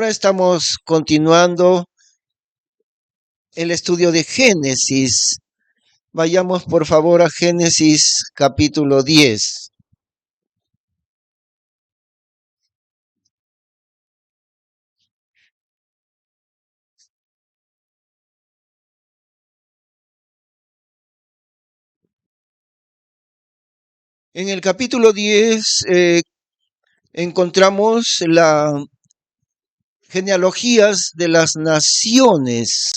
Ahora estamos continuando el estudio de Génesis. Vayamos por favor a Génesis capítulo 10. En el capítulo 10 encontramos las genealogías de las naciones.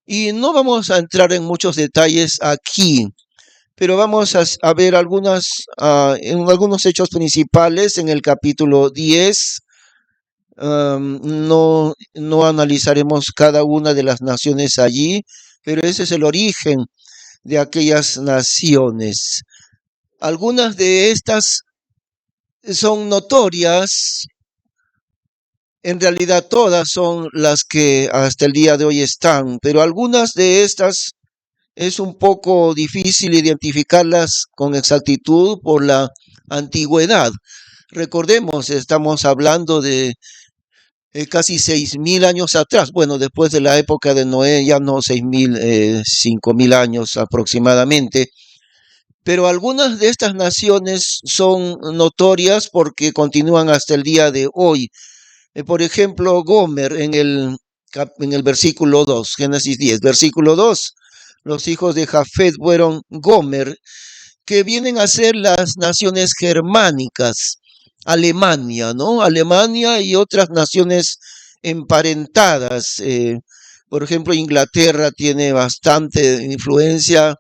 Y no vamos a entrar en muchos detalles aquí, pero vamos a ver algunos hechos principales en el capítulo 10. No analizaremos cada una de las naciones allí, pero ese es el origen de aquellas naciones. Algunas de estas son notorias, en realidad todas son las que hasta el día de hoy están, pero algunas de estas es un poco difícil identificarlas con exactitud por la antigüedad. Recordemos, estamos hablando de casi 6.000 años atrás. Bueno, después de la época de Noé, ya no 6.000, 5.000 años aproximadamente. Pero algunas de estas naciones son notorias porque continúan hasta el día de hoy. Por ejemplo, Gomer en el versículo 2, Génesis 10, versículo 2. Los hijos de Jafet fueron Gomer, que vienen a ser las naciones germánicas. Alemania, ¿no? Alemania y otras naciones emparentadas. Por ejemplo, Inglaterra tiene bastante influencia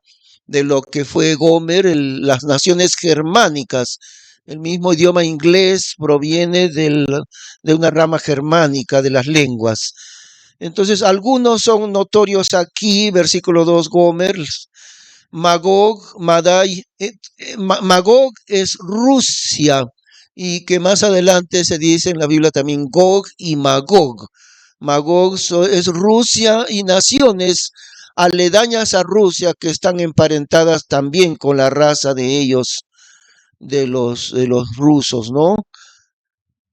de lo que fue Gomer, las naciones germánicas. El mismo idioma inglés proviene de una rama germánica de las lenguas. Entonces, algunos son notorios aquí, versículo 2, Gomer, Magog, Madai. Magog es Rusia, y que más adelante se dice en la Biblia también Gog y Magog. Magog es Rusia y naciones aledañas a Rusia que están emparentadas también con la raza de ellos, de los rusos, ¿no?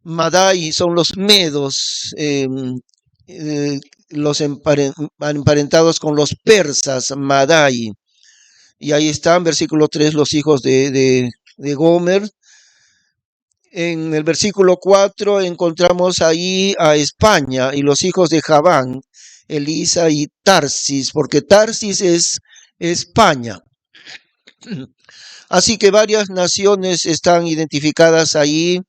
Madai son los medos, los emparentados con los persas, Madai. Y ahí están, versículo 3, los hijos de Gomer. En el versículo 4 encontramos ahí a España y los hijos de Javán, Elisa y Tarsis, porque Tarsis es España. Así que varias naciones están identificadas ahí.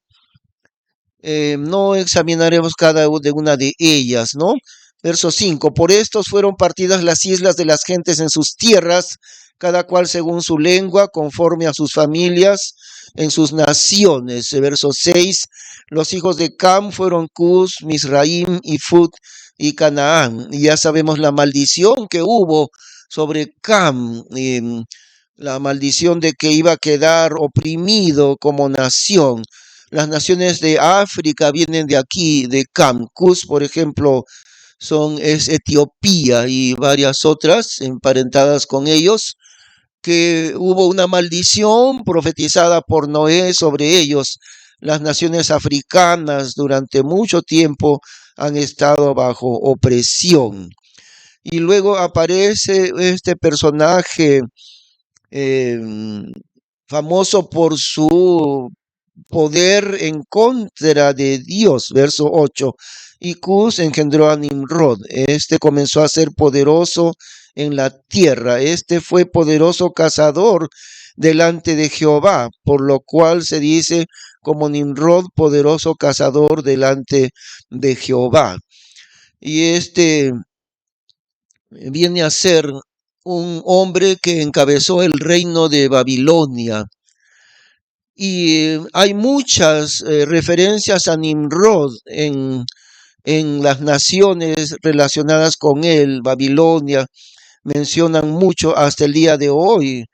No examinaremos cada una de ellas, ¿no? Verso 5, por estos fueron partidas las islas de las gentes en sus tierras, cada cual según su lengua, conforme a sus familias, en sus naciones. Verso 6, los hijos de Cam fueron Cus, Misraim y Fut y Canaán. Y ya sabemos la maldición que hubo sobre Cam, la maldición de que iba a quedar oprimido como nación. Las naciones de África vienen de aquí, de Cam. Cus, por ejemplo, es Etiopía y varias otras emparentadas con ellos, que hubo una maldición profetizada por Noé sobre ellos. Las naciones africanas durante mucho tiempo han estado bajo opresión. Y luego aparece este personaje eh, famoso por su poder en contra de Dios, verso 8. Y Cus engendró a Nimrod. Este comenzó a ser poderoso en la tierra. Este fue poderoso cazador delante de Jehová, por lo cual se dice como Nimrod, poderoso cazador delante de Jehová. Y este viene a ser un hombre que encabezó el reino de Babilonia. Y hay muchas referencias a Nimrod en las naciones relacionadas con él. Babilonia mencionan mucho hasta el día de hoy.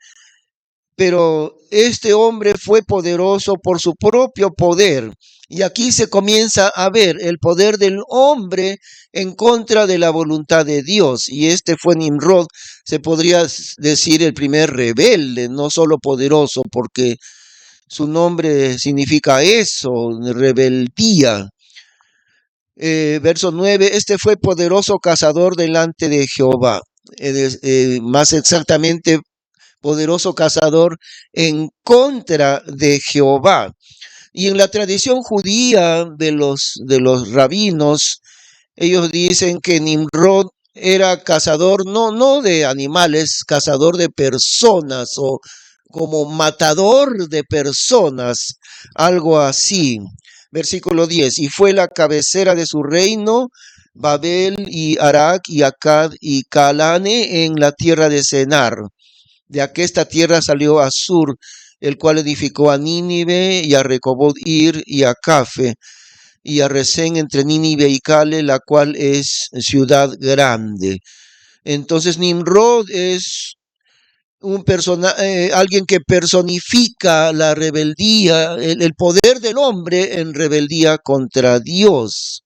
Pero este hombre fue poderoso por su propio poder. Y aquí se comienza a ver el poder del hombre en contra de la voluntad de Dios. Y este fue Nimrod, se podría decir el primer rebelde, no solo poderoso, porque su nombre significa eso, rebeldía. Verso 9, este fue poderoso cazador delante de Jehová. Más exactamente, poderoso cazador en contra de Jehová. Y en la tradición judía de los rabinos, ellos dicen que Nimrod era cazador, no de animales, cazador de personas o como matador de personas, algo así. Versículo 10, y fue la cabecera de su reino, Babel y Arak y Akkad y Calane en la tierra de Senar. De aquesta tierra salió Asur, el cual edificó a Nínive y a Rehoboth-ir y a Cafe y a Resén entre Nínive y Cale, la cual es ciudad grande. Entonces Nimrod es alguien que personifica la rebeldía, el poder del hombre en rebeldía contra Dios.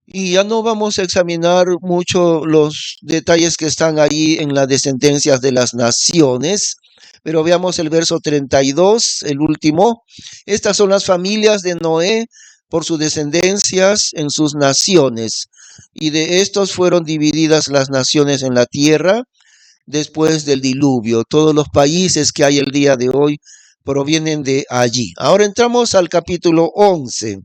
Y ya no vamos a examinar mucho los detalles que están ahí en las descendencias de las naciones, pero veamos el verso 32, el último. Estas son las familias de Noé por sus descendencias en sus naciones, y de estos fueron divididas las naciones en la tierra después del diluvio. Todos los países que hay el día de hoy provienen de allí. Ahora entramos al capítulo 11.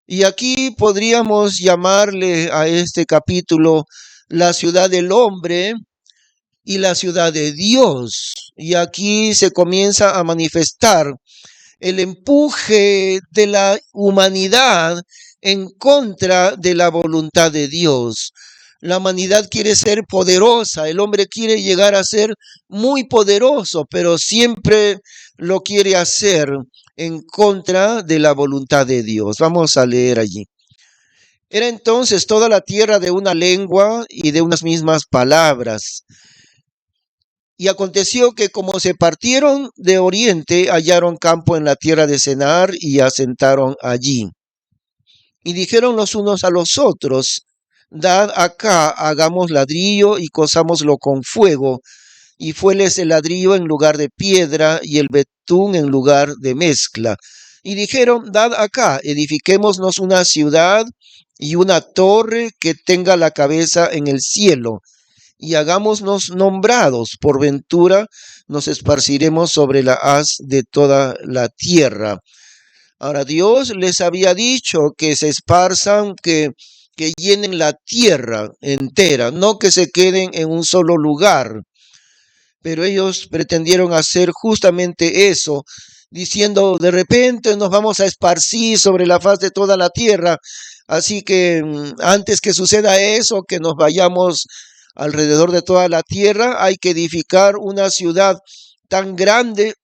Y aquí podríamos llamarle a este capítulo la ciudad del hombre y la ciudad de Dios. Y aquí se comienza a manifestar el empuje de la humanidad en contra de la voluntad de Dios. La humanidad quiere ser poderosa, el hombre quiere llegar a ser muy poderoso, pero siempre lo quiere hacer en contra de la voluntad de Dios. Vamos a leer allí. Era entonces toda la tierra de una lengua y de unas mismas palabras. Y aconteció que como se partieron de oriente, hallaron campo en la tierra de Senar y asentaron allí. Y dijeron los unos a los otros, dad acá, hagamos ladrillo y cozámoslo con fuego. Y fueles el ladrillo en lugar de piedra y el betún en lugar de mezcla. Y dijeron, dad acá, edifiquémonos una ciudad y una torre que tenga la cabeza en el cielo, y hagámonos nombrados, por ventura nos esparciremos sobre la haz de toda la tierra. Ahora Dios les había dicho que se esparzan, que llenen la tierra entera, no que se queden en un solo lugar. Pero ellos pretendieron hacer justamente eso, diciendo, de repente nos vamos a esparcir sobre la faz de toda la tierra, así que antes que suceda eso, que nos vayamos alrededor de toda la tierra, hay que edificar una ciudad tan grande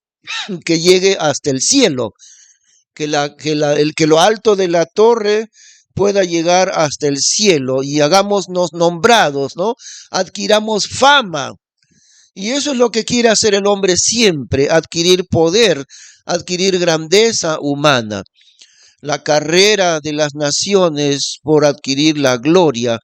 que llegue hasta el cielo, que lo alto de la torre pueda llegar hasta el cielo, y hagámonos nombrados, ¿no? Adquiramos fama. Y eso es lo que quiere hacer el hombre siempre, adquirir poder, adquirir grandeza humana. La carrera de las naciones por adquirir la gloria.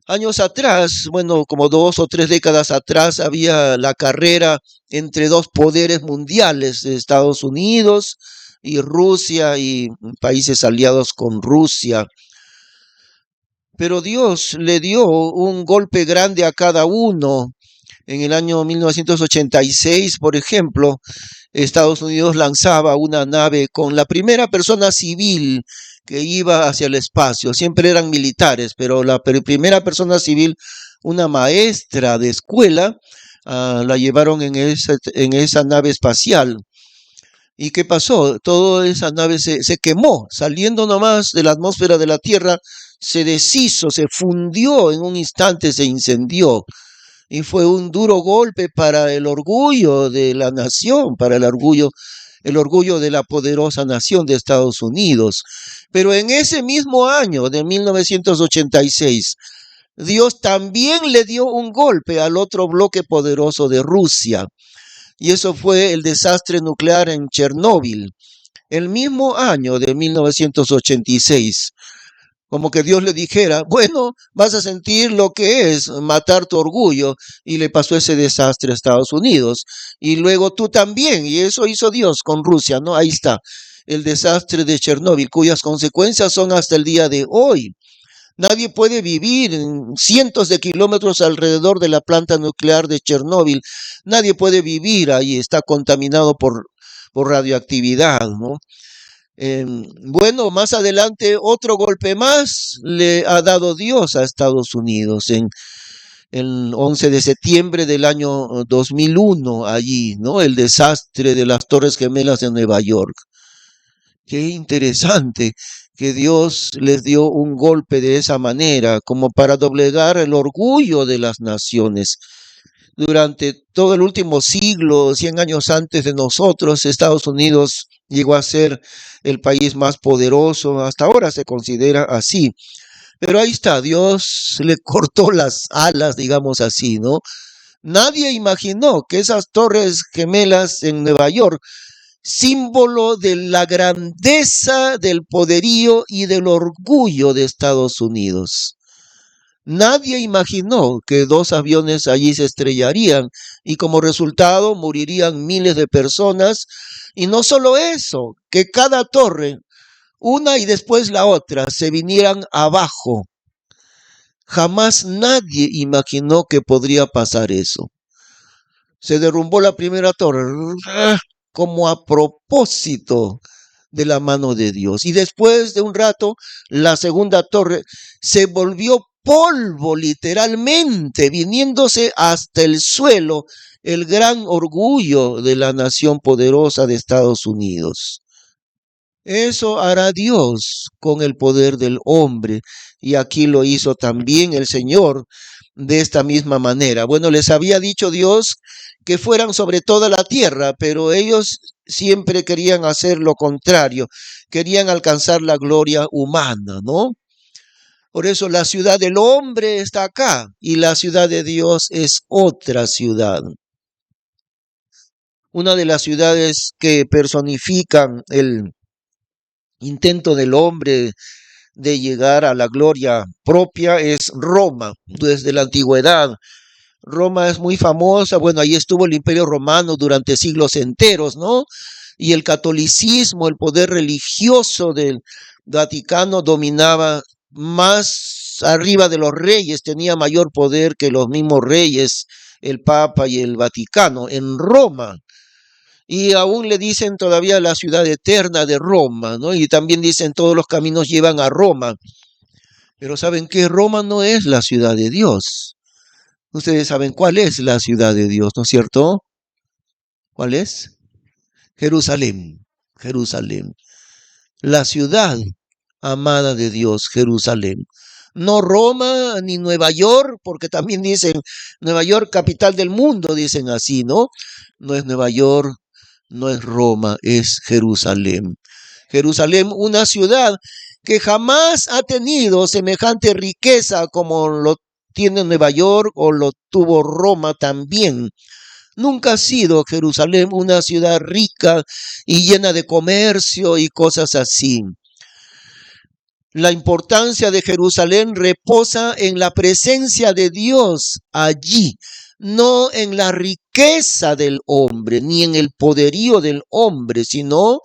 Años atrás, bueno, como 2 o 3 décadas atrás, había la carrera entre dos poderes mundiales, Estados Unidos y Rusia, y países aliados con Rusia. Pero Dios le dio un golpe grande a cada uno. En el año 1986, por ejemplo, Estados Unidos lanzaba una nave con la primera persona civil que iba hacia el espacio. Siempre eran militares, pero la primera persona civil, una maestra de escuela, la llevaron en esa nave espacial. ¿Y qué pasó? Toda esa nave se quemó, saliendo nomás de la atmósfera de la Tierra, se deshizo, se fundió en un instante, se incendió. Y fue un duro golpe para el orgullo de la nación, para el orgullo de la poderosa nación de Estados Unidos. Pero en ese mismo año de 1986, Dios también le dio un golpe al otro bloque poderoso de Rusia. Y eso fue el desastre nuclear en Chernóbil, el mismo año de 1986. Como que Dios le dijera, bueno, vas a sentir lo que es matar tu orgullo, y le pasó ese desastre a Estados Unidos. Y luego tú también, y eso hizo Dios con Rusia, ¿no? Ahí está. el desastre de Chernóbil, cuyas consecuencias son hasta el día de hoy. Nadie puede vivir en cientos de kilómetros alrededor de la planta nuclear de Chernóbil. Nadie puede vivir ahí, está contaminado por radioactividad, ¿no? Bueno, más adelante otro golpe más le ha dado Dios a Estados Unidos en el 11 de septiembre del año 2001, allí, ¿no? El desastre de las Torres Gemelas de Nueva York. Qué interesante que Dios les dio un golpe de esa manera, como para doblegar el orgullo de las naciones. Durante todo el último siglo, 100 años antes de nosotros, Estados Unidos llegó a ser el país más poderoso, hasta ahora se considera así. Pero ahí está, Dios le cortó las alas, digamos así, ¿no? Nadie imaginó que esas torres gemelas en Nueva York, símbolo de la grandeza, del poderío y del orgullo de Estados Unidos. Nadie imaginó que dos aviones allí se estrellarían y como resultado morirían miles de personas. Y no solo eso, que cada torre, una y después la otra, se vinieran abajo. Jamás nadie imaginó que podría pasar eso. Se derrumbó la primera torre, como a propósito de la mano de Dios. Y después de un rato, la segunda torre se volvió polvo literalmente, viniéndose hasta el suelo, el gran orgullo de la nación poderosa de Estados Unidos. Eso hará Dios con el poder del hombre. Y aquí lo hizo también el Señor de esta misma manera. Bueno, les había dicho Dios que fueran sobre toda la tierra, pero ellos siempre querían hacer lo contrario, querían alcanzar la gloria humana, ¿no? Por eso la ciudad del hombre está acá y la ciudad de Dios es otra ciudad. Una de las ciudades que personifican el intento del hombre de llegar a la gloria propia es Roma, desde la antigüedad. Roma es muy famosa, bueno, ahí estuvo el Imperio Romano durante siglos enteros, ¿no? Y el catolicismo, el poder religioso del Vaticano dominaba más arriba de los reyes, tenía mayor poder que los mismos reyes, el Papa y el Vaticano, en Roma. Y aún le dicen todavía la ciudad eterna de Roma, ¿no? Y también dicen todos los caminos llevan a Roma. Pero ¿saben qué? Roma no es la ciudad de Dios. Ustedes saben cuál es la ciudad de Dios, ¿no es cierto? ¿Cuál es? Jerusalén, Jerusalén. La ciudad amada de Dios, Jerusalén. No Roma ni Nueva York, porque también dicen Nueva York, capital del mundo, dicen así, ¿no? No es Nueva York, no es Roma, es Jerusalén. Jerusalén, una ciudad que jamás ha tenido semejante riqueza como lo tiene Nueva York o lo tuvo Roma también. Nunca ha sido Jerusalén una ciudad rica y llena de comercio y cosas así. La importancia de Jerusalén reposa en la presencia de Dios allí, no en la riqueza del hombre, ni en el poderío del hombre, sino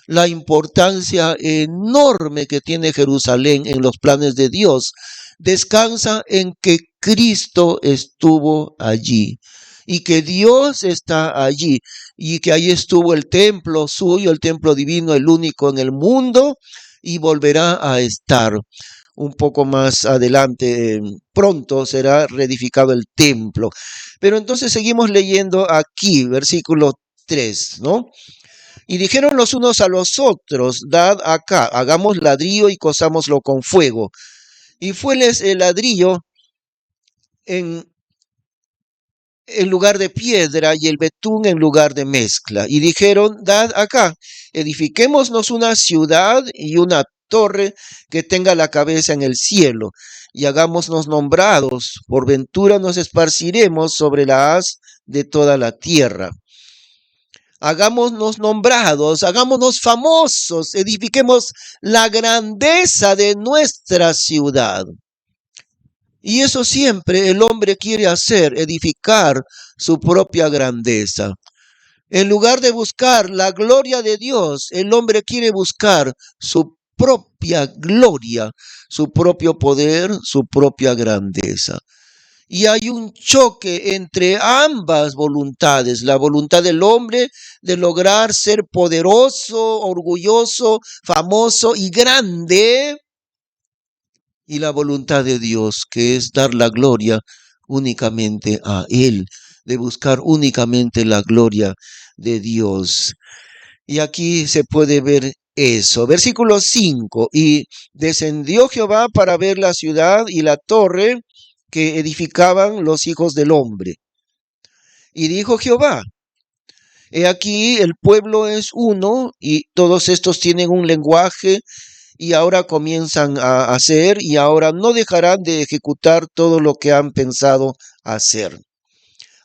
la importancia enorme que tiene Jerusalén en los planes de Dios. Descansa en que Cristo estuvo allí y que Dios está allí y que ahí estuvo el templo suyo, el templo divino, el único en el mundo, y volverá a estar un poco más adelante. Pronto será reedificado el templo. Pero entonces seguimos leyendo aquí, versículo 3, ¿no? Y dijeron los unos a los otros, dad acá, hagamos ladrillo y cosámoslo con fuego. Y fueles el ladrillo en lugar de piedra y el betún en lugar de mezcla. Y dijeron, dad acá, edifiquémonos una ciudad y una torre que tenga la cabeza en el cielo, y hagámonos nombrados, por ventura nos esparciremos sobre la haz de toda la tierra. Hagámonos nombrados, hagámonos famosos, edifiquemos la grandeza de nuestra ciudad. Y eso siempre el hombre quiere hacer, edificar su propia grandeza. En lugar de buscar la gloria de Dios, el hombre quiere buscar su propia gloria, su propio poder, su propia grandeza. Y hay un choque entre ambas voluntades, la voluntad del hombre de lograr ser poderoso, orgulloso, famoso y grande, y la voluntad de Dios, que es dar la gloria únicamente a Él, de buscar únicamente la gloria de Dios. Y aquí se puede ver eso. Versículo 5. Y descendió Jehová para ver la ciudad y la torre que edificaban los hijos del hombre. Y dijo Jehová, he aquí el pueblo es uno y todos estos tienen un lenguaje y ahora comienzan a hacer y ahora no dejarán de ejecutar todo lo que han pensado hacer.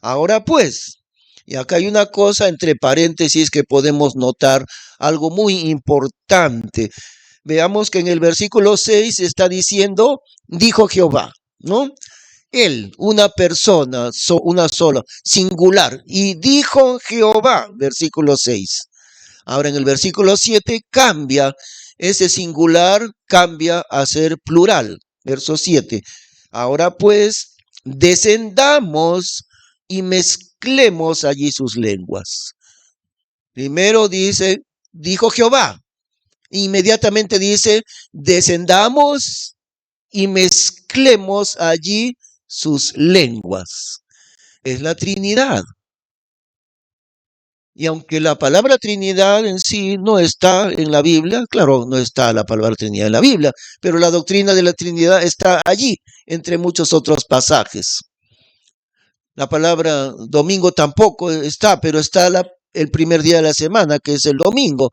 Ahora pues, y acá hay una cosa entre paréntesis que podemos notar, algo muy importante. Veamos que en el versículo 6 está diciendo, dijo Jehová, ¿no? Él, una persona, una sola, singular. Y dijo Jehová, versículo 6. Ahora en el versículo 7 cambia, ese singular cambia a ser plural. Verso 7. Ahora pues, descendamos y mezclemos allí sus lenguas. Primero dice, dijo Jehová. Inmediatamente dice, descendamos y mezclemos allí sus lenguas. Es la Trinidad. Y aunque la palabra Trinidad en sí no está en la Biblia, claro, no está la palabra Trinidad en la Biblia, pero la doctrina de la Trinidad está allí, entre muchos otros pasajes. La palabra domingo tampoco está, pero está el primer día de la semana, que es el domingo.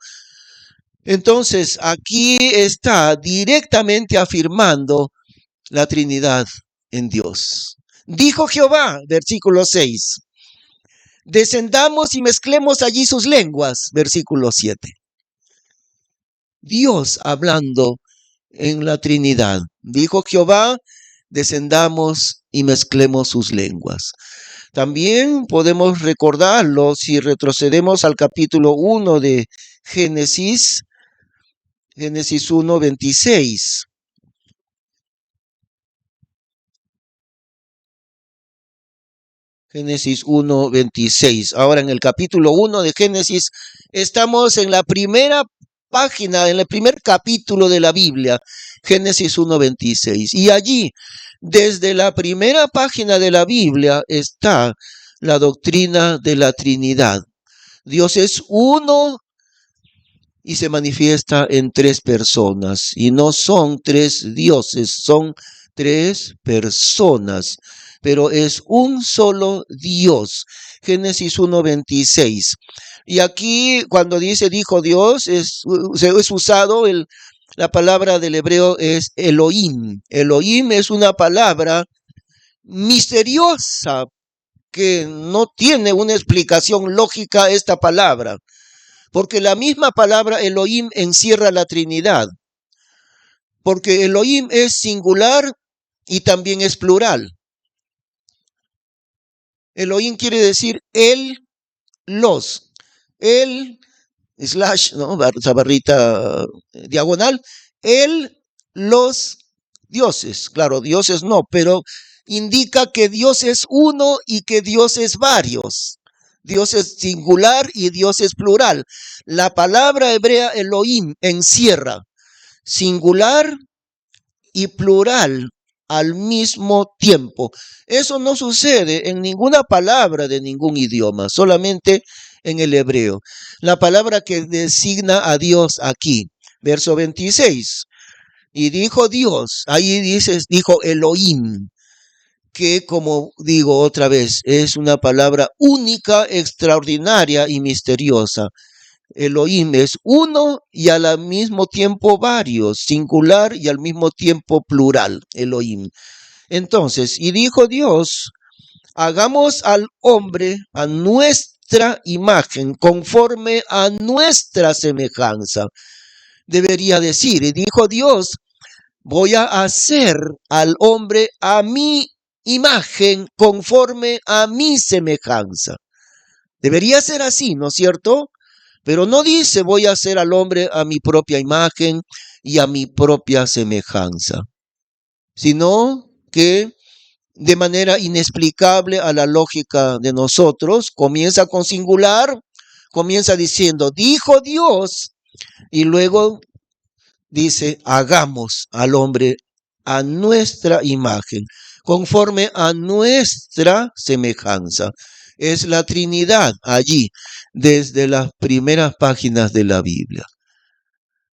Entonces, aquí está directamente afirmando la Trinidad en Dios. Dijo Jehová, versículo 6, descendamos y mezclemos allí sus lenguas, versículo 7. Dios hablando en la Trinidad. Dijo Jehová, descendamos y mezclemos sus lenguas. También podemos recordarlo si retrocedemos al capítulo 1 de Génesis 1, 26. Génesis 1, 26. Ahora en el capítulo 1 de Génesis estamos en la primera página, en el primer capítulo de la Biblia, Génesis 1, 26. Y allí, desde la primera página de la Biblia, está la doctrina de la Trinidad. Dios es uno y se manifiesta en tres personas. Y no son tres dioses, son tres personas. Pero es un solo Dios. Génesis 1:26. Y aquí cuando dice dijo Dios, es usado la palabra del hebreo es Elohim. Elohim es una palabra misteriosa que no tiene una explicación lógica esta palabra. Porque la misma palabra Elohim encierra la Trinidad. Porque Elohim es singular y también es plural. Elohim quiere decir él, los. Él, slash, ¿no? Esa barrita diagonal. Él, los dioses. Claro, dioses no, pero indica que Dios es uno y que Dios es varios. Dios es singular y Dios es plural. La palabra hebrea Elohim encierra singular y plural al mismo tiempo. Eso no sucede en ninguna palabra de ningún idioma, solamente en el hebreo. La palabra que designa a Dios aquí, verso 26. Y dijo Dios, ahí dijo Elohim, que como digo otra vez, es una palabra única, extraordinaria y misteriosa. Elohim es uno y al mismo tiempo varios, singular y al mismo tiempo plural, Elohim. Entonces, y dijo Dios, hagamos al hombre a nuestra imagen, conforme a nuestra semejanza. Debería decir, y dijo Dios, voy a hacer al hombre a mi imagen, conforme a mi semejanza. Debería ser así, ¿no es cierto? Pero no dice voy a hacer al hombre a mi propia imagen y a mi propia semejanza, sino que de manera inexplicable a la lógica de nosotros, comienza con singular, comienza diciendo, dijo Dios, y luego dice, hagamos al hombre a nuestra imagen, conforme a nuestra semejanza. Es la Trinidad allí, desde las primeras páginas de la Biblia.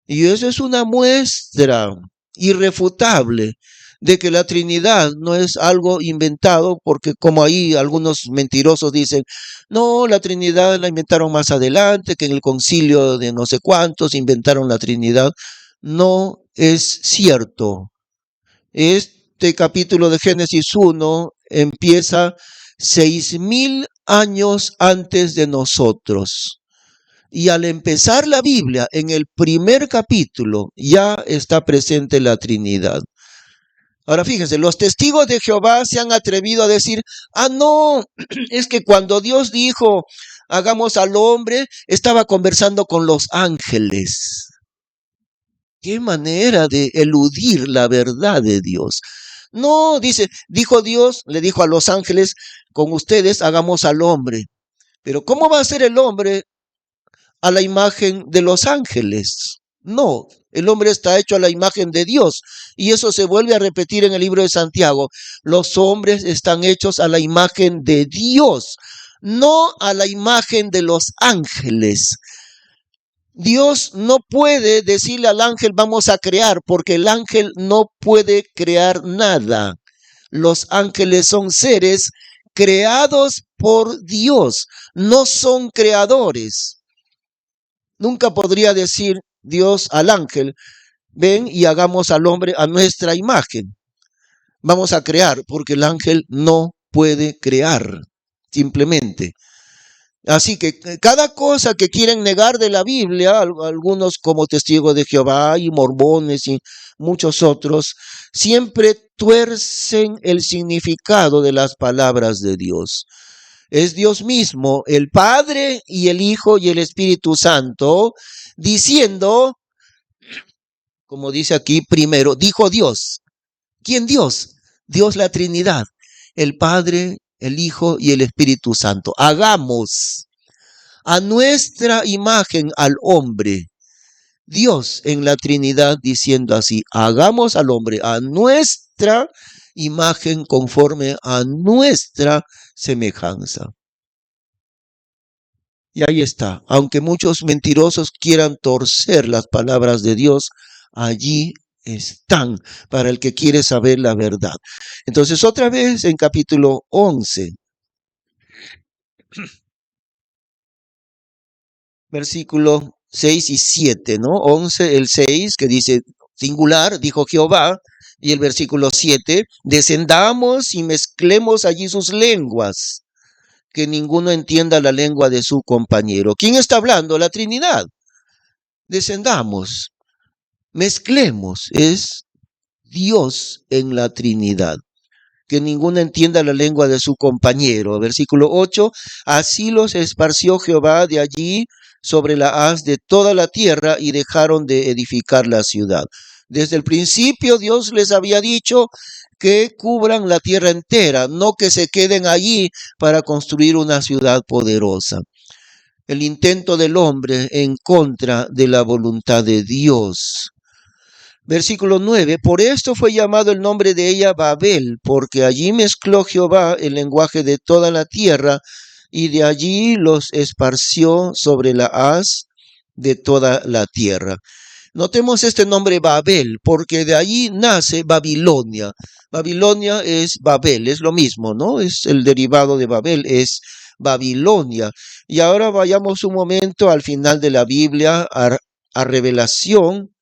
Y eso es una muestra irrefutable de que la Trinidad no es algo inventado, porque como ahí algunos mentirosos dicen, no, la Trinidad la inventaron más adelante, que en el concilio de no sé cuántos inventaron la Trinidad. No es cierto. Este capítulo de Génesis 1 empieza 6,000 años antes de nosotros. Y al empezar la Biblia, en el primer capítulo, ya está presente la Trinidad. Ahora fíjense, los testigos de Jehová se han atrevido a decir, no, es que cuando Dios dijo, hagamos al hombre, estaba conversando con los ángeles. Qué manera de eludir la verdad de Dios. No, dice, dijo Dios, le dijo a los ángeles, con ustedes hagamos al hombre. Pero ¿cómo va a ser el hombre a la imagen de los ángeles? No, el hombre está hecho a la imagen de Dios. Y eso se vuelve a repetir en el libro de Santiago. Los hombres están hechos a la imagen de Dios, no a la imagen de los ángeles. Dios no puede decirle al ángel vamos a crear, porque el ángel no puede crear nada. Los ángeles son seres creados por Dios, no son creadores. Nunca podría decir Dios al ángel, ven y hagamos al hombre a nuestra imagen. Vamos a crear, porque el ángel no puede crear, simplemente. Así que cada cosa que quieren negar de la Biblia, algunos como testigos de Jehová y mormones y muchos otros, siempre tuercen el significado de las palabras de Dios. Es Dios mismo, el Padre y el Hijo y el Espíritu Santo, diciendo, como dice aquí primero, dijo Dios. ¿Quién Dios? Dios la Trinidad, el Padre, el Hijo y el Espíritu Santo. Hagamos a nuestra imagen al hombre. Dios en la Trinidad diciendo así, hagamos al hombre a nuestra imagen conforme a nuestra semejanza. Y ahí está, aunque muchos mentirosos quieran torcer las palabras de Dios, allí están para el que quiere saber la verdad. Entonces otra vez en capítulo 11, versículo 6 y 7, ¿no? 11, el 6, que dice singular, dijo Jehová, y el versículo 7, descendamos y mezclemos allí sus lenguas, que ninguno entienda la lengua de su compañero. ¿Quién está hablando? La Trinidad. Descendamos, mezclemos, es Dios en la Trinidad. Que ninguno entienda la lengua de su compañero. Versículo 8, así los esparció Jehová de allí sobre la haz de toda la tierra y dejaron de edificar la ciudad. Desde el principio Dios les había dicho que cubran la tierra entera, no que se queden allí para construir una ciudad poderosa. El intento del hombre en contra de la voluntad de Dios. Versículo 9, por esto fue llamado el nombre de ella Babel, porque allí mezcló Jehová el lenguaje de toda la tierra, y de allí los esparció sobre la haz de toda la tierra. Notemos este nombre Babel, porque de allí nace Babilonia. Babilonia es Babel, es lo mismo, ¿no? Es el derivado de Babel, es Babilonia. Y ahora vayamos un momento al final de la Biblia, a Revelación,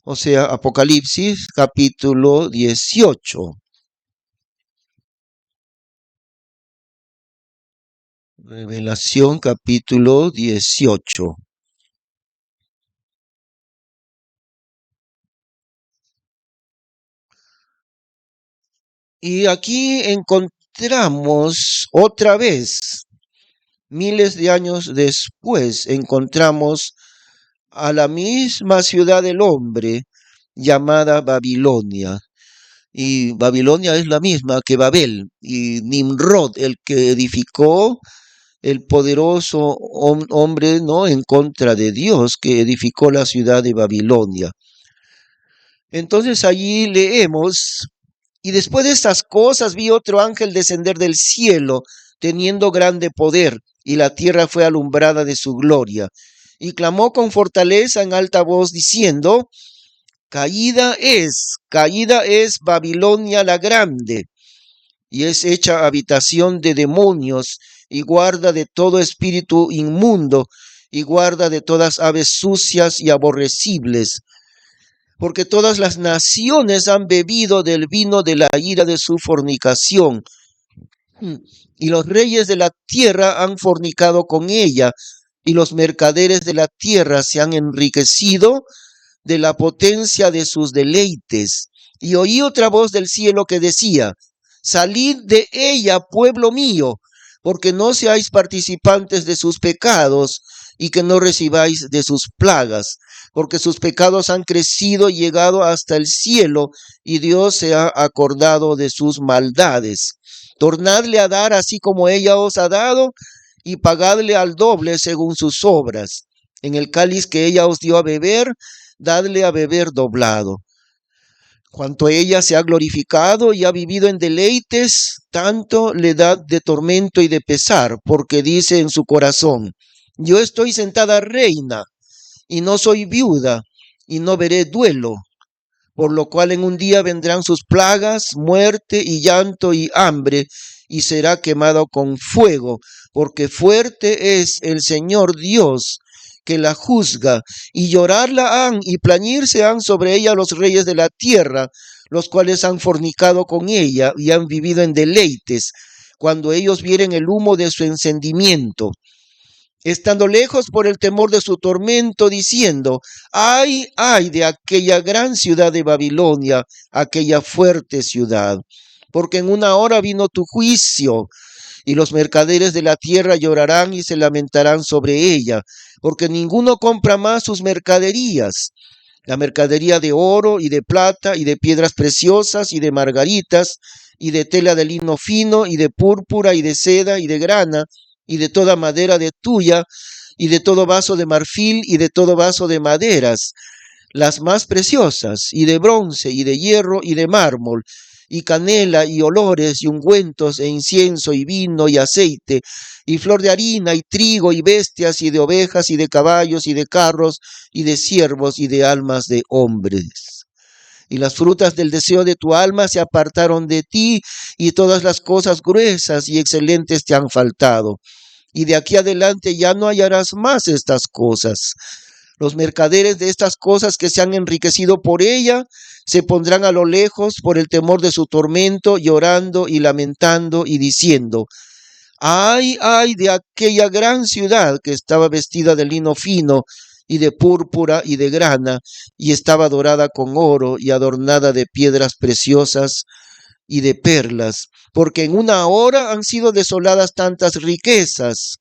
o sea, Apocalipsis capítulo 18. Revelación capítulo 18. Y aquí encontramos otra vez Miles de años después encontramos a la misma ciudad del hombre llamada Babilonia. Y Babilonia es la misma que Babel y Nimrod, el que edificó el poderoso hombre, ¿no?, en contra de Dios, que edificó la ciudad de Babilonia. Entonces allí leemos: y después de estas cosas vi otro ángel descender del cielo, teniendo grande poder, y la tierra fue alumbrada de su gloria. Y clamó con fortaleza en alta voz, diciendo: caída es Babilonia la grande, y es hecha habitación de demonios, y guarda de todo espíritu inmundo, y guarda de todas aves sucias y aborrecibles, porque todas las naciones han bebido del vino de la ira de su fornicación, y los reyes de la tierra han fornicado con ella, y los mercaderes de la tierra se han enriquecido de la potencia de sus deleites. Y oí otra voz del cielo que decía: salid de ella, pueblo mío, porque no seáis participantes de sus pecados, y que no recibáis de sus plagas, porque sus pecados han crecido y llegado hasta el cielo, y Dios se ha acordado de sus maldades. Tornadle a dar así como ella os ha dado, y pagadle al doble según sus obras. En el cáliz que ella os dio a beber, dadle a beber doblado. Cuanto ella se ha glorificado y ha vivido en deleites, tanto le da de tormento y de pesar, porque dice en su corazón: yo estoy sentada reina, y no soy viuda, y no veré duelo. Por lo cual en un día vendrán sus plagas, muerte y llanto y hambre, y será quemado con fuego, porque fuerte es el Señor Dios que la juzga, y llorarla han y plañirse han sobre ella los reyes de la tierra, los cuales han fornicado con ella y han vivido en deleites, cuando ellos vieren el humo de su encendimiento, estando lejos por el temor de su tormento, diciendo: ay de aquella gran ciudad de Babilonia, aquella fuerte ciudad, porque en una hora vino tu juicio, y los mercaderes de la tierra llorarán y se lamentarán sobre ella, porque ninguno compra más sus mercaderías, la mercadería de oro y de plata y de piedras preciosas y de margaritas y de tela de lino fino y de púrpura y de seda y de grana y de toda madera de tuya y de todo vaso de marfil y de todo vaso de maderas, las más preciosas, y de bronce y de hierro y de mármol, y canela y olores y ungüentos e incienso y vino y aceite, y flor de harina y trigo y bestias y de ovejas y de caballos y de carros y de siervos y de almas de hombres. Y las frutas del deseo de tu alma se apartaron de ti, y todas las cosas gruesas y excelentes te han faltado. Y de aquí adelante ya no hallarás más estas cosas. Los mercaderes de estas cosas que se han enriquecido por ella se pondrán a lo lejos por el temor de su tormento, llorando y lamentando y diciendo: ay de aquella gran ciudad que estaba vestida de lino fino y de púrpura y de grana, y estaba dorada con oro y adornada de piedras preciosas y de perlas, porque en una hora han sido desoladas tantas riquezas.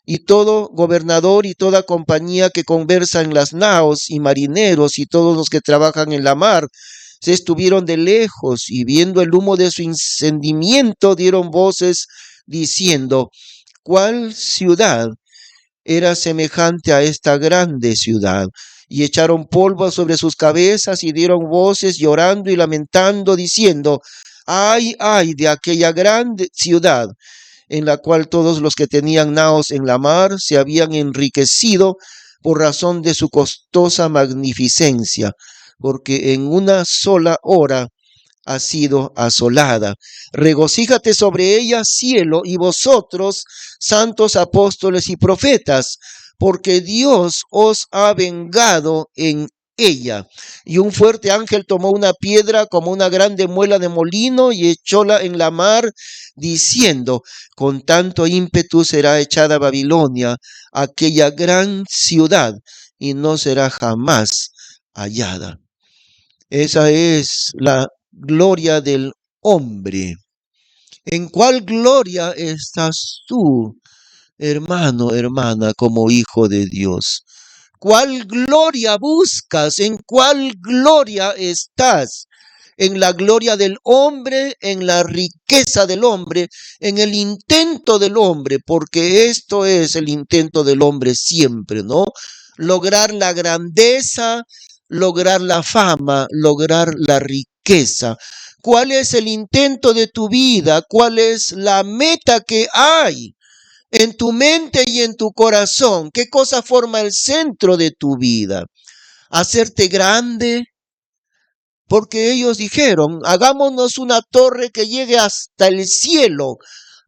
Y todo gobernador y toda compañía que conversa en las naos, y marineros y todos los que trabajan en la mar, se estuvieron de lejos, y viendo el humo de su encendimiento dieron voces diciendo: ¿cuál ciudad era semejante a esta grande ciudad? Y echaron polvo sobre sus cabezas y dieron voces llorando y lamentando, diciendo: ay de aquella grande ciudad, en la cual todos los que tenían naos en la mar se habían enriquecido por razón de su costosa magnificencia, porque en una sola hora ha sido asolada. Regocíjate sobre ella, cielo, y vosotros, santos apóstoles y profetas, porque Dios os ha vengado en ella. Y un fuerte ángel tomó una piedra como una grande muela de molino y echóla en la mar, diciendo: con tanto ímpetu será echada Babilonia, aquella gran ciudad, y no será jamás hallada. Esa es la gloria del hombre. ¿En cuál gloria estás tú? hermano, hermana, como hijo de Dios? ¿Cuál gloria buscas? ¿En cuál gloria estás? ¿En la gloria del hombre, en la riqueza del hombre, en el intento del hombre? Porque esto es el intento del hombre siempre, ¿no? Lograr la grandeza, lograr la fama, lograr la riqueza. ¿Cuál es el intento de tu vida? ¿Cuál es la meta que hay en tu mente y en tu corazón? ¿Qué cosa forma el centro de tu vida? ¿Hacerte grande? Porque ellos dijeron, hagámonos una torre que llegue hasta el cielo,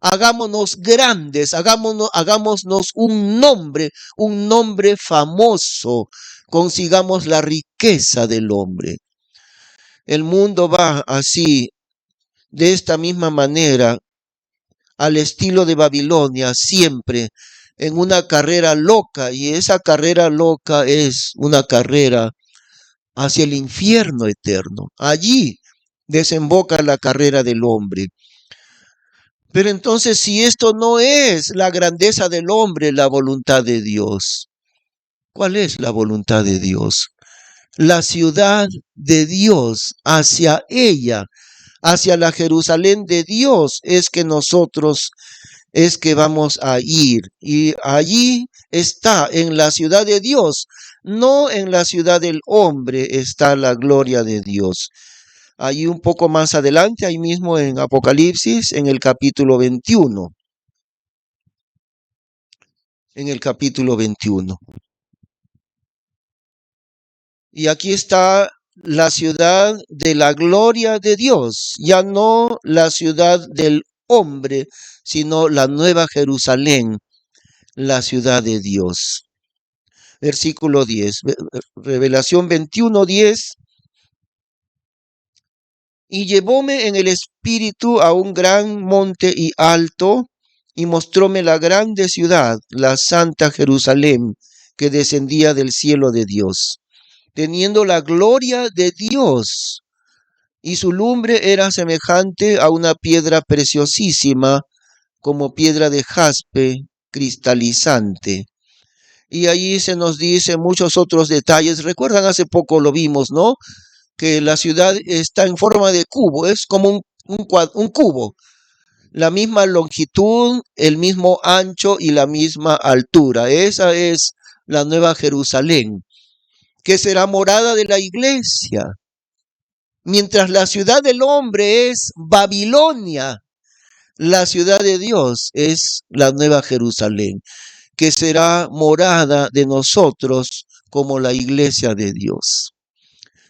hagámonos grandes, hagámonos un nombre famoso, consigamos la riqueza del hombre. El mundo va así, de esta misma manera, al estilo de Babilonia, siempre en una carrera loca, y esa carrera loca es una carrera hacia el infierno eterno. Allí desemboca la carrera del hombre. Pero entonces, si esto no es la grandeza del hombre, la voluntad de Dios, ¿cuál es la voluntad de Dios? La ciudad de Dios, hacia ella, hacia la Jerusalén de Dios, es que vamos a ir. Y allí está, en la ciudad de Dios, no en la ciudad del hombre, está la gloria de Dios. Allí un poco más adelante, ahí mismo en Apocalipsis, en el capítulo 21. En el capítulo 21. Y aquí está la ciudad de la gloria de Dios, ya no la ciudad del hombre, sino la nueva Jerusalén, la ciudad de Dios. Versículo 10, Revelación 21:10. Y llevóme en el espíritu a un gran monte y alto, y mostróme la grande ciudad, la santa Jerusalén, que descendía del cielo de Dios, teniendo la gloria de Dios, y su lumbre era semejante a una piedra preciosísima, como piedra de jaspe cristalizante. Y allí se nos dice muchos otros detalles. Recuerdan, hace poco lo vimos, ¿no? Que la ciudad está en forma de cubo, es como un cubo, la misma longitud, el mismo ancho y la misma altura. Esa es la nueva Jerusalén, que será morada de la iglesia. Mientras la ciudad del hombre es Babilonia, la ciudad de Dios es la nueva Jerusalén, que será morada de nosotros como la iglesia de Dios.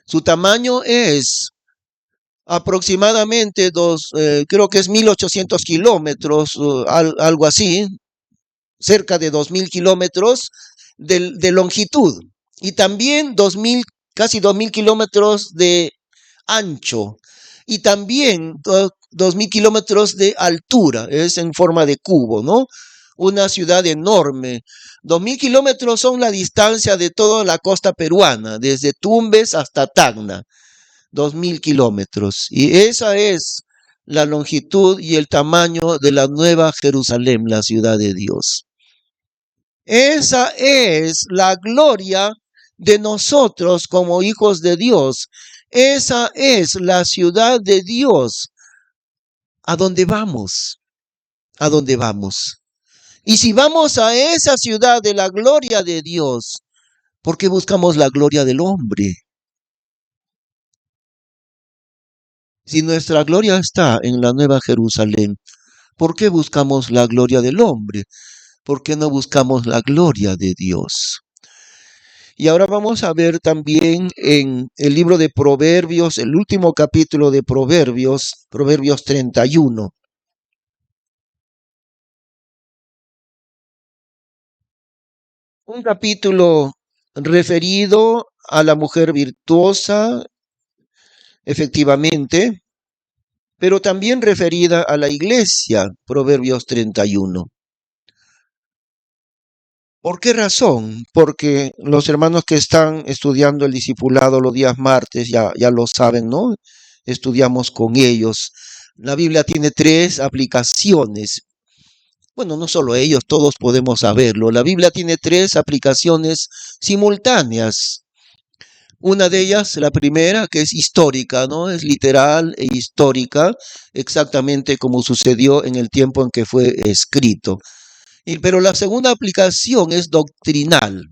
Su tamaño es aproximadamente creo que es 1800 kilómetros, algo así, cerca de 2000 kilómetros de longitud, y también casi 2000 kilómetros de ancho, y también 2000 kilómetros de altura, es en forma de cubo, ¿no? Una ciudad enorme. 2000 kilómetros son la distancia de toda la costa peruana, desde Tumbes hasta Tacna. 2000 kilómetros. Y esa es la longitud y el tamaño de la nueva Jerusalén, la ciudad de Dios. Esa es la gloria de nosotros como hijos de Dios. Esa es la ciudad de Dios. ¿A dónde vamos? ¿A dónde vamos? Y si vamos a esa ciudad de la gloria de Dios, ¿por qué buscamos la gloria del hombre? Si nuestra gloria está en la nueva Jerusalén, ¿por qué buscamos la gloria del hombre? ¿Por qué no buscamos la gloria de Dios? Y ahora vamos a ver también en el libro de Proverbios, el último capítulo de Proverbios, Proverbios 31. Un capítulo referido a la mujer virtuosa, efectivamente, pero también referida a la iglesia, Proverbios 31. ¿Por qué razón? Porque los hermanos que están estudiando el discipulado los días martes ya lo saben, ¿no? Estudiamos con ellos. La Biblia tiene 3 aplicaciones. Bueno, no solo ellos, todos podemos saberlo. La Biblia tiene 3 aplicaciones simultáneas. Una de ellas, la primera, que es histórica, ¿no? Es literal e histórica, exactamente como sucedió en el tiempo en que fue escrito. Pero la segunda aplicación es doctrinal.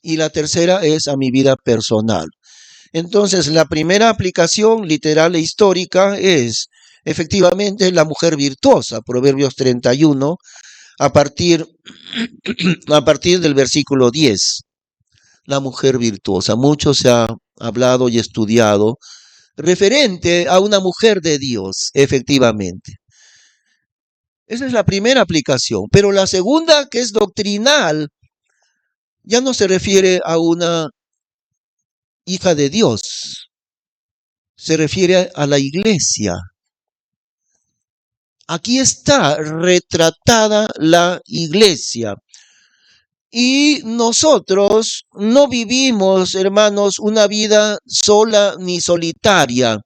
Y la tercera es a mi vida personal. Entonces, la primera aplicación literal e histórica es efectivamente la mujer virtuosa, Proverbios 31, a partir, a partir del versículo 10. La mujer virtuosa. Mucho se ha hablado y estudiado referente a una mujer de Dios, efectivamente. Esa es la primera aplicación. Pero la segunda, que es doctrinal, ya no se refiere a una hija de Dios, se refiere a la iglesia. Aquí está retratada la iglesia. Y nosotros no vivimos, hermanos, una vida sola ni solitaria.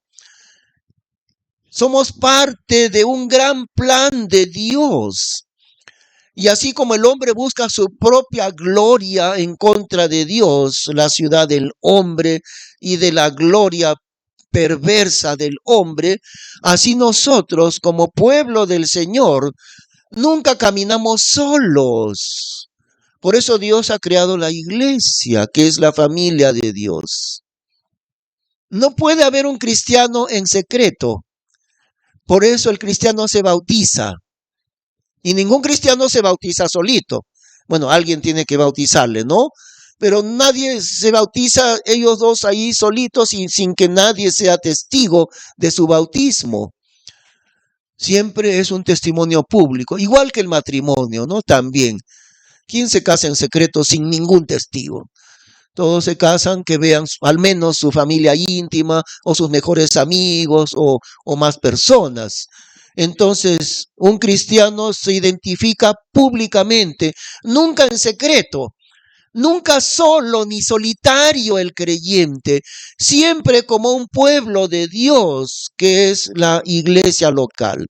Somos parte de un gran plan de Dios. Y así como el hombre busca su propia gloria en contra de Dios, la ciudad del hombre y de la gloria perversa del hombre, así nosotros como pueblo del Señor nunca caminamos solos. Por eso Dios ha creado la iglesia, que es la familia de Dios. No puede haber un cristiano en secreto. Por eso el cristiano se bautiza. Y ningún cristiano se bautiza solito. Bueno, alguien tiene que bautizarle, ¿no? Pero nadie se bautiza ellos dos ahí solitos y sin que nadie sea testigo de su bautismo. Siempre es un testimonio público, igual que el matrimonio, ¿no? También. ¿Quién se casa en secreto sin ningún testigo? Todos se casan que vean al menos su familia íntima o sus mejores amigos o más personas. Entonces, un cristiano se identifica públicamente, nunca en secreto, nunca solo ni solitario el creyente, siempre como un pueblo de Dios, que es la iglesia local.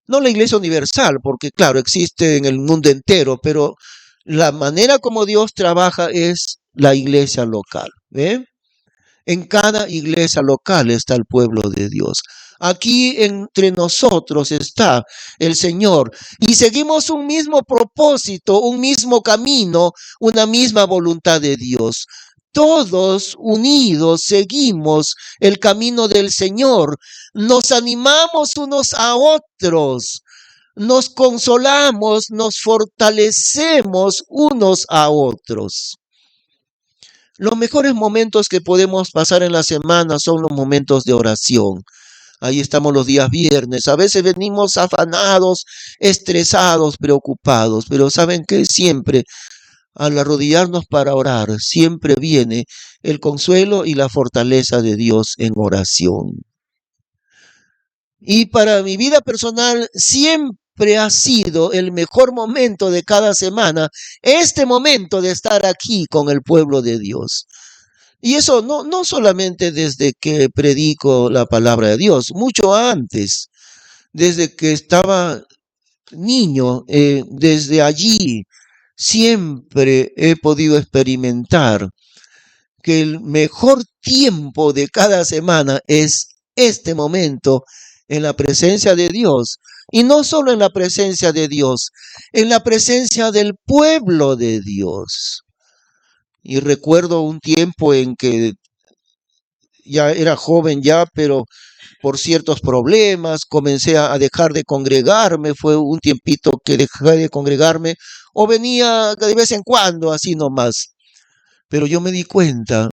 No la iglesia universal, porque claro, existe en el mundo entero, pero la manera como Dios trabaja es la iglesia local. ¿Ve? En cada iglesia local está el pueblo de Dios. Aquí entre nosotros está el Señor y seguimos un mismo propósito, un mismo camino, una misma voluntad de Dios. Todos unidos seguimos el camino del Señor. Nos animamos unos a otros. Nos consolamos, nos fortalecemos unos a otros. Los mejores momentos que podemos pasar en la semana son los momentos de oración. Ahí estamos los días viernes. A veces venimos afanados, estresados, preocupados, pero ¿saben qué? Siempre al arrodillarnos para orar, siempre viene el consuelo y la fortaleza de Dios en oración. Y para mi vida personal siempre ha sido el mejor momento de cada semana, este momento de estar aquí con el pueblo de Dios. Y eso no solamente desde que predico la palabra de Dios, mucho antes, desde que estaba niño, desde allí siempre he podido experimentar que el mejor tiempo de cada semana es este momento en la presencia de Dios. Y no solo en la presencia de Dios, en la presencia del pueblo de Dios. Y recuerdo un tiempo en que ya era joven ya, pero por ciertos problemas comencé a dejar de congregarme. Fue un tiempito que dejé de congregarme o venía de vez en cuando, así nomás. Pero yo me di cuenta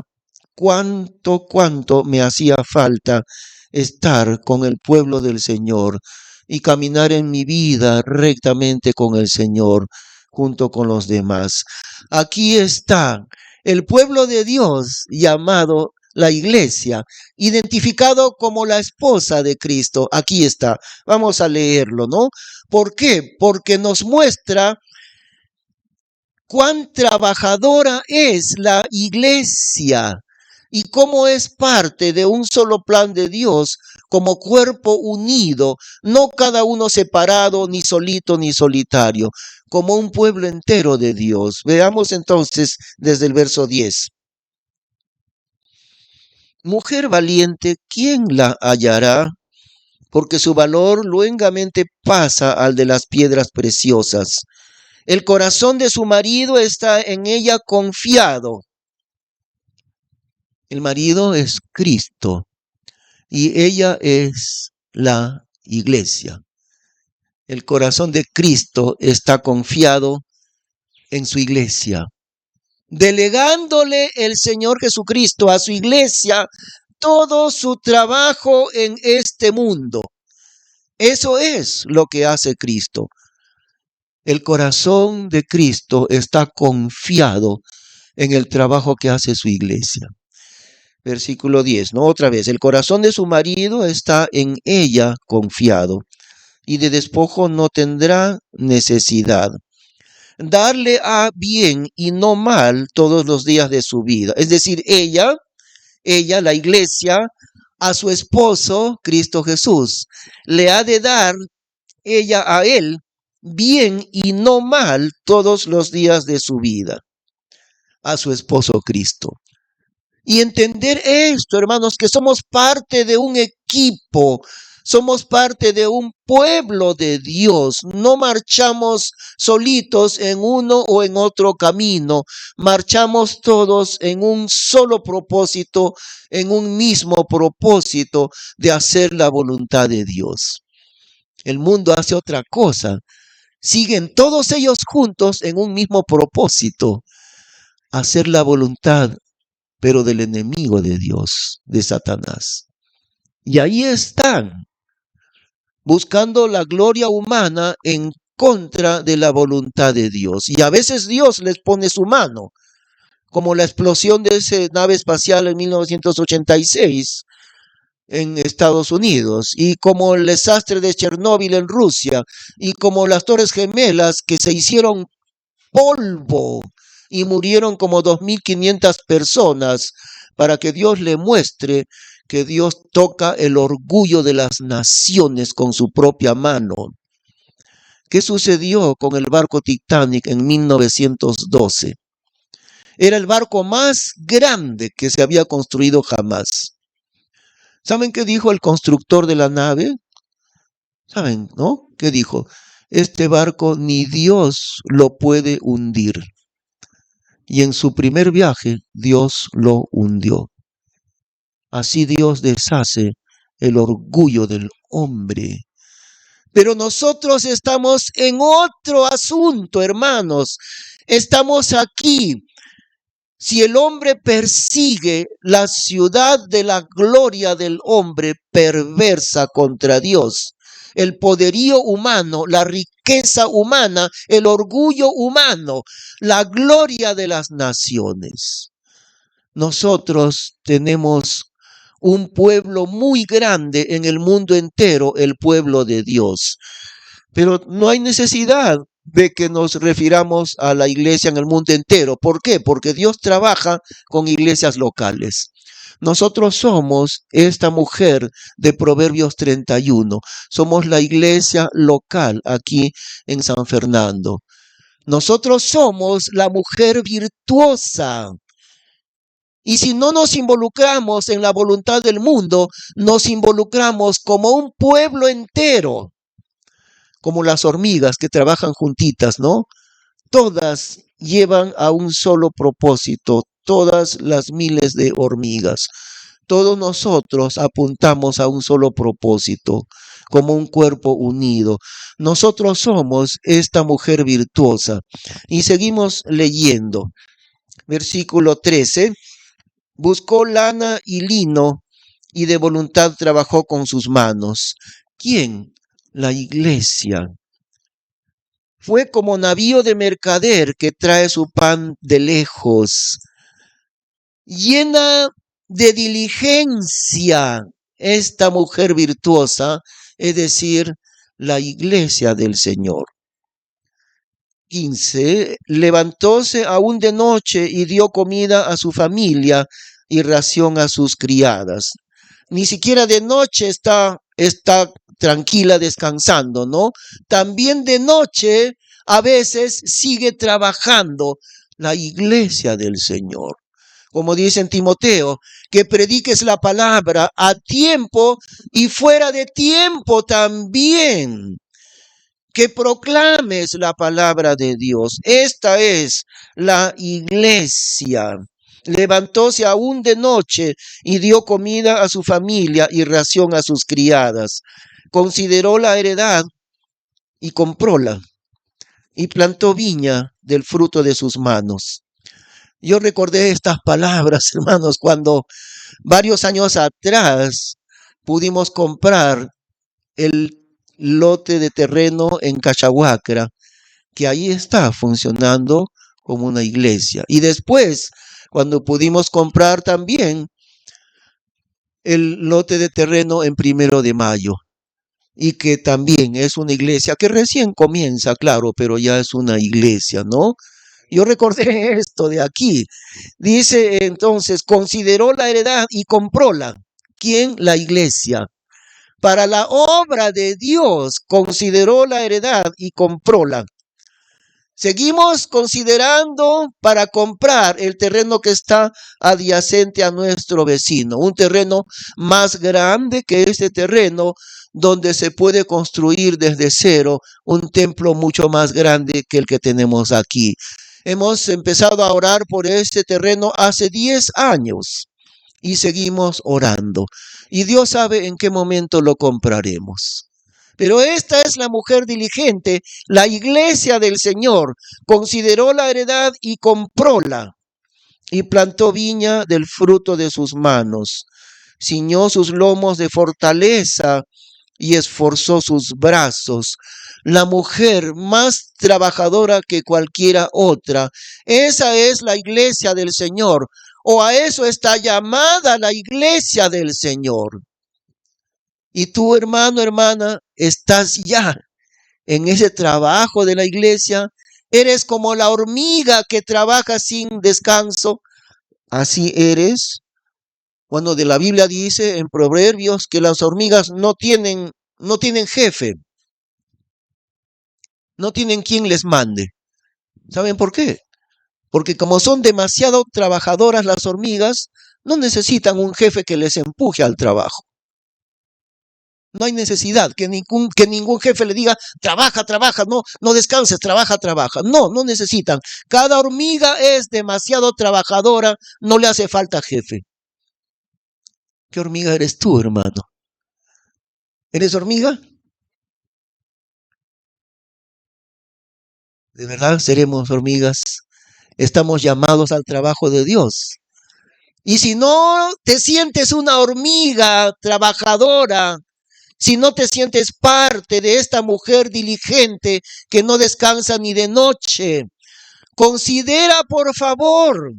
cuánto me hacía falta estar con el pueblo del Señor y caminar en mi vida rectamente con el Señor junto con los demás. Aquí está el pueblo de Dios llamado la iglesia, identificado como la esposa de Cristo. Aquí está. Vamos a leerlo, ¿no? ¿Por qué? Porque nos muestra cuán trabajadora es la iglesia. y cómo es parte de un solo plan de Dios, como cuerpo unido, no cada uno separado, ni solito, ni solitario, como un pueblo entero de Dios. Veamos entonces desde el verso 10. Mujer valiente, ¿quién la hallará? Porque su valor luengamente pasa al de las piedras preciosas. El corazón de su marido está en ella confiado. El marido es Cristo y ella es la iglesia. El corazón de Cristo está confiado en su iglesia, delegándole el Señor Jesucristo a su iglesia todo su trabajo en este mundo. Eso es lo que hace Cristo. El corazón de Cristo está confiado en el trabajo que hace su iglesia. Versículo 10, ¿no? Otra vez, el corazón de su marido está en ella confiado, y de despojo no tendrá necesidad. Darle a bien y no mal todos los días de su vida. Es decir, ella, la iglesia, a su esposo, Cristo Jesús, le ha de dar ella a él bien y no mal todos los días de su vida, a su esposo Cristo. Y entender esto, hermanos, que somos parte de un equipo, somos parte de un pueblo de Dios. No marchamos solitos en uno o en otro camino, marchamos todos en un solo propósito, en un mismo propósito de hacer la voluntad de Dios. El mundo hace otra cosa. Siguen todos ellos juntos en un mismo propósito, hacer la voluntad, pero del enemigo de Dios, de Satanás. Y ahí están, buscando la gloria humana en contra de la voluntad de Dios. Y a veces Dios les pone su mano, como la explosión de esa nave espacial en 1986 en Estados Unidos, y como el desastre de Chernóbil en Rusia, y como las Torres Gemelas que se hicieron polvo y murieron como 2.500 personas, para que Dios le muestre que Dios toca el orgullo de las naciones con su propia mano. ¿Qué sucedió con el barco Titanic en 1912? Era el barco más grande que se había construido jamás. ¿Saben qué dijo el constructor de la nave? ¿Saben, no? ¿Qué dijo? Este barco ni Dios lo puede hundir. Y en su primer viaje, Dios lo hundió. Así Dios deshace el orgullo del hombre. Pero nosotros estamos en otro asunto, hermanos. Estamos aquí. Si el hombre persigue la ciudad de la gloria del hombre perversa contra Dios, el poderío humano, la riqueza humana, el orgullo humano, la gloria de las naciones. Nosotros tenemos un pueblo muy grande en el mundo entero, el pueblo de Dios. Pero no hay necesidad de que nos refiramos a la iglesia en el mundo entero. ¿Por qué? Porque Dios trabaja con iglesias locales. Nosotros somos esta mujer de Proverbios 31. Somos la iglesia local aquí en San Fernando. Nosotros somos la mujer virtuosa. Y si no nos involucramos en la voluntad del mundo, nos involucramos como un pueblo entero, como las hormigas que trabajan juntitas, ¿no? Todas llevan a un solo propósito, todas las miles de hormigas. Todos nosotros apuntamos a un solo propósito, como un cuerpo unido. Nosotros somos esta mujer virtuosa. Y seguimos leyendo. Versículo 13. Buscó lana y lino y de voluntad trabajó con sus manos. ¿Quién? La iglesia. Fue como navío de mercader que trae su pan de lejos, llena de diligencia esta mujer virtuosa, es decir, la iglesia del Señor. 15. Levantóse aún de noche y dio comida a su familia y ración a sus criadas. Ni siquiera de noche está tranquila descansando, ¿no? También de noche a veces sigue trabajando la iglesia del Señor. Como dice en Timoteo, que prediques la palabra a tiempo y fuera de tiempo también. Que proclames la palabra de Dios. Esta es la iglesia. Levantóse aún de noche y dio comida a su familia y ración a sus criadas. Consideró la heredad y compróla, y plantó viña del fruto de sus manos. Yo recordé estas palabras, hermanos, cuando varios años atrás pudimos comprar el lote de terreno en Cachahuacra, que ahí está funcionando como una iglesia. Y después, cuando pudimos comprar también el lote de terreno en 1 de Mayo, y que también es una iglesia que recién comienza, claro, pero ya es una iglesia, ¿no? Yo recordé esto de aquí. Dice entonces, consideró la heredad y compróla. ¿Quién? La iglesia. Para la obra de Dios consideró la heredad y compróla. Seguimos considerando para comprar el terreno que está adyacente a nuestro vecino, un terreno más grande que este terreno, donde se puede construir desde cero un templo mucho más grande que el que tenemos aquí. Hemos empezado a orar por este terreno hace 10 años y seguimos orando. Y Dios sabe en qué momento lo compraremos. Pero esta es la mujer diligente, la iglesia del Señor. Consideró la heredad y compróla, y plantó viña del fruto de sus manos. Ciñó sus lomos de fortaleza y esforzó sus brazos. La mujer más trabajadora que cualquiera otra. Esa es la iglesia del Señor. O a eso está llamada la iglesia del Señor. Y tú, hermano, hermana, estás ya en ese trabajo de la iglesia. Eres como la hormiga que trabaja sin descanso. Así eres. Cuando de la Biblia dice en Proverbios que las hormigas no tienen jefe. No tienen quien les mande. ¿Saben por qué? Porque como son demasiado trabajadoras las hormigas, no necesitan un jefe que les empuje al trabajo. No hay necesidad que ningún jefe le diga, trabaja, no descanses, trabaja. No necesitan. Cada hormiga es demasiado trabajadora, no le hace falta jefe. ¿Qué hormiga eres tú, hermano? ¿Eres hormiga? ¿De verdad seremos hormigas? Estamos llamados al trabajo de Dios. Y si no te sientes una hormiga trabajadora, si no te sientes parte de esta mujer diligente que no descansa ni de noche, considera por favor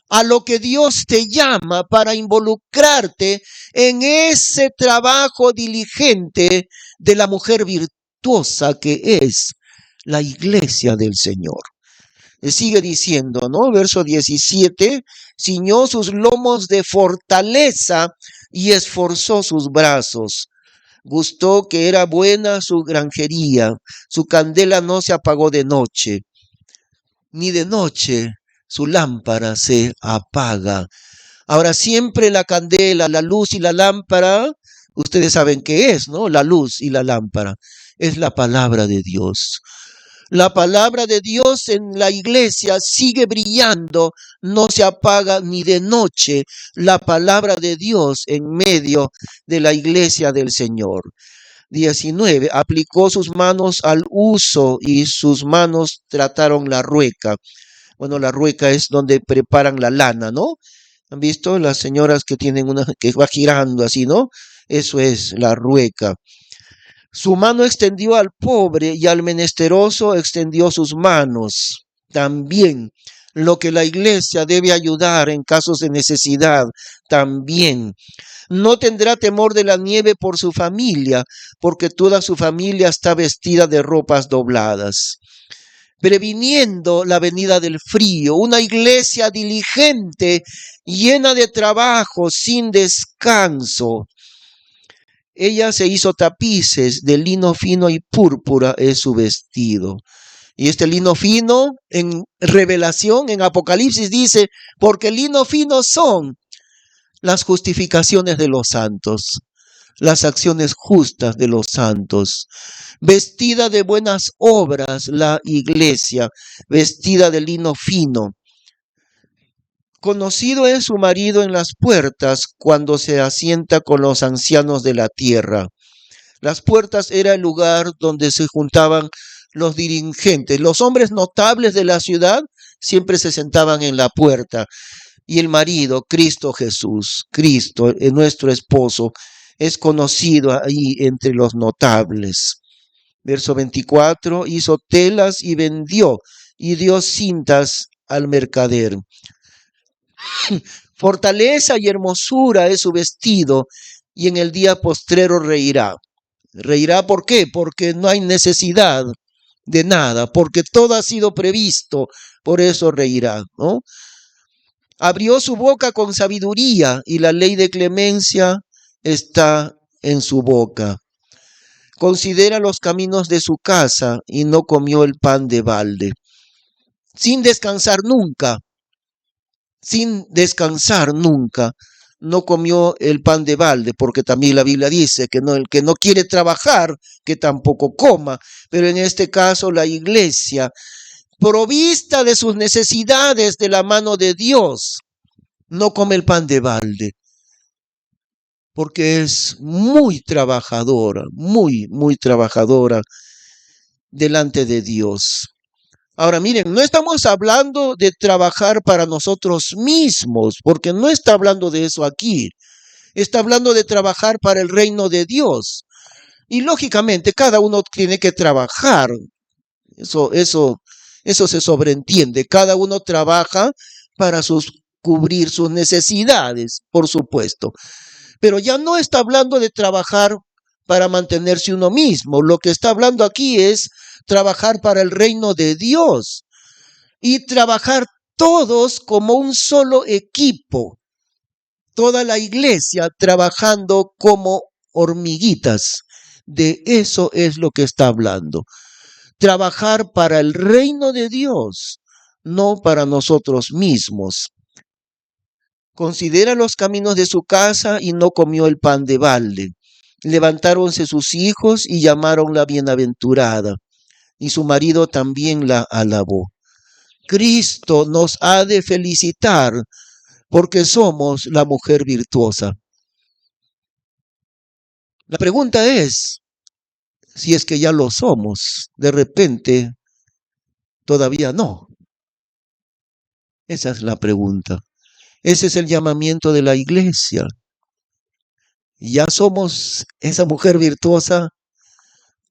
a lo que Dios te llama para involucrarte en ese trabajo diligente de la mujer virtuosa que es la iglesia del Señor. Sigue diciendo, ¿no? Verso 17, ciñó sus lomos de fortaleza y esforzó sus brazos. Gustó que era buena su granjería, su candela no se apagó de noche, ni de noche su lámpara se apaga. Ahora siempre la candela, la luz y la lámpara, ustedes saben qué es, ¿no? La luz y la lámpara es la palabra de Dios. La palabra de Dios en la iglesia sigue brillando, no se apaga ni de noche. La palabra de Dios en medio de la iglesia del Señor. 19. Aplicó sus manos al uso y sus manos trataron la rueca. Bueno, la rueca es donde preparan la lana, ¿no? ¿Han visto? Las señoras que tienen una que va girando así, ¿no? Eso es la rueca. Su mano extendió al pobre y al menesteroso extendió sus manos. También lo que la iglesia debe ayudar en casos de necesidad, también. No tendrá temor de la nieve por su familia, porque toda su familia está vestida de ropas dobladas. previniendo la venida del frío, una iglesia diligente, llena de trabajo, sin descanso. Ella se hizo tapices de lino fino y púrpura es su vestido. Y este lino fino, en Revelación, en Apocalipsis dice, porque lino fino son las justificaciones de los santos, las acciones justas de los santos. Vestida de buenas obras la iglesia, vestida de lino fino. Conocido es su marido en las puertas cuando se asienta con los ancianos de la tierra. Las puertas era el lugar donde se juntaban los dirigentes. Los hombres notables de la ciudad siempre se sentaban en la puerta. Y el marido, Cristo Jesús, Cristo, nuestro esposo, es conocido ahí entre los notables. Verso 24, hizo telas y vendió y dio cintas al mercader. Fortaleza y hermosura es su vestido, y en el día postrero reirá. Reirá, ¿por qué? Porque no hay necesidad de nada, porque todo ha sido previsto, por eso reirá, ¿no? Abrió su boca con sabiduría, y la ley de clemencia está en su boca. Considera los caminos de su casa, y no comió el pan de balde. Sin descansar nunca, no comió el pan de balde, porque también la Biblia dice que no, el que no quiere trabajar, que tampoco coma. Pero en este caso la iglesia, provista de sus necesidades de la mano de Dios, no come el pan de balde, porque es muy trabajadora, muy trabajadora delante de Dios. Ahora miren, no estamos hablando de trabajar para nosotros mismos, porque no está hablando de eso aquí. Está hablando de trabajar para el reino de Dios. Y lógicamente cada uno tiene que trabajar. Eso se sobreentiende. Cada uno trabaja para cubrir sus necesidades, por supuesto. Pero ya no está hablando de trabajar para mantenerse uno mismo. Lo que está hablando aquí es trabajar para el reino de Dios y trabajar todos como un solo equipo. Toda la iglesia trabajando como hormiguitas. De eso es lo que está hablando. Trabajar para el reino de Dios, no para nosotros mismos. Considera los caminos de su casa y no comió el pan de balde. Levantáronse sus hijos y llamaronla bienaventurada, y su marido también la alabó. Cristo nos ha de felicitar porque somos la mujer virtuosa. La pregunta es, si es que ya lo somos, de repente todavía no. Esa es la pregunta. Ese es el llamamiento de la iglesia. ¿Ya somos esa mujer virtuosa